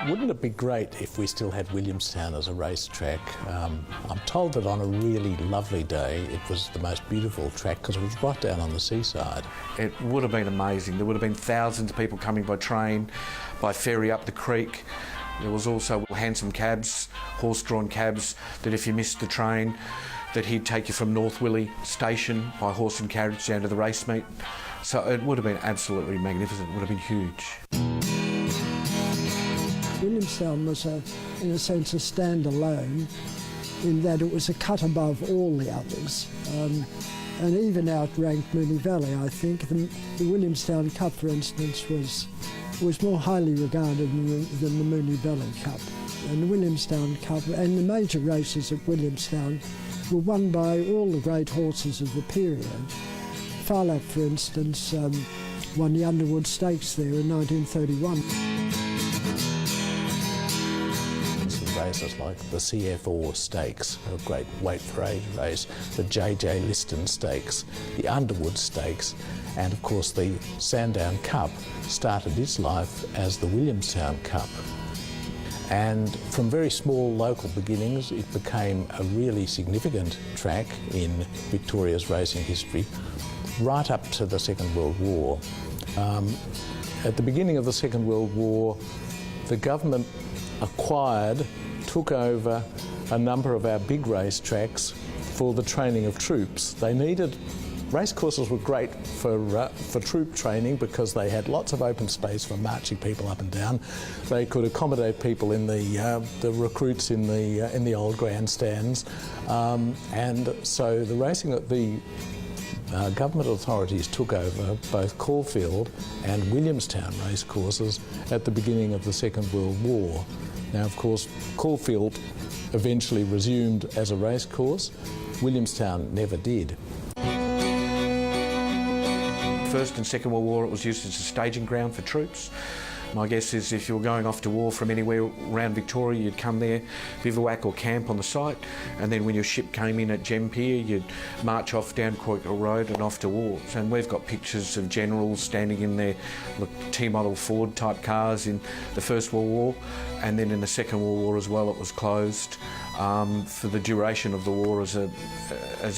Wouldn't it be great if we still had Williamstown as a racetrack? I'm told that on a really lovely day it was the most beautiful track because it was right down on the seaside. It would have been amazing. There would have been thousands of people coming by train, by ferry up the creek. There was also handsome cabs, horse-drawn cabs, that if you missed the train, that he'd take you from North Willie station by horse and carriage down to the race meet. So it would have been absolutely magnificent. It would have been huge. Williamstown was, in a sense, a standalone in that it was a cut above all the others and even outranked Moonee Valley, I think. The Williamstown Cup, for instance, was more highly regarded than the Moonee Valley Cup. And the Williamstown Cup and the major races at Williamstown were won by all the great horses of the period. Farlap, for instance, won the Underwood Stakes there in 1931. Races like the CF Stakes, a great weight for age race, the JJ Liston Stakes, the Underwood Stakes, and of course the Sandown Cup started its life as the Williamstown Cup. And from very small local beginnings, it became a really significant track in Victoria's racing history, right up to the Second World War. At the beginning of the Second World War, the government took over a number of our big racetracks for the training of troops. Racecourses were great for troop training because they had lots of open space for marching people up and down. They could accommodate people in the recruits in the old grandstands, and so the government authorities took over both Caulfield and Williamstown racecourses at the beginning of the Second World War. Now, of course, Caulfield eventually resumed as a racecourse. Williamstown never did. First and Second World War, it was used as a staging ground for troops. My guess is if you were going off to war from anywhere around Victoria, you'd come there, bivouac or camp on the site, and then when your ship came in at Gem Pier, you'd march off down Quaker Road and off to war. And we've got pictures of generals standing in their T-model Ford type cars in the First World War, and then in the Second World War as well, it was closed for the duration of the war as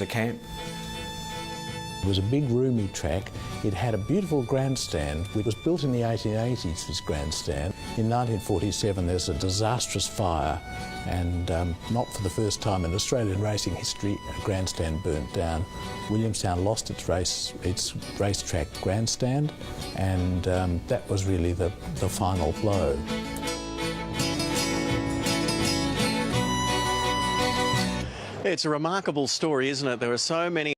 a camp. It was a big, roomy track. It had a beautiful grandstand. It was built in the 1880s, this grandstand. In 1947, there's a disastrous fire, and not for the first time in Australian racing history, a grandstand burnt down. Williamstown lost its racetrack grandstand, and that was really the final blow. It's a remarkable story, isn't it? There are so many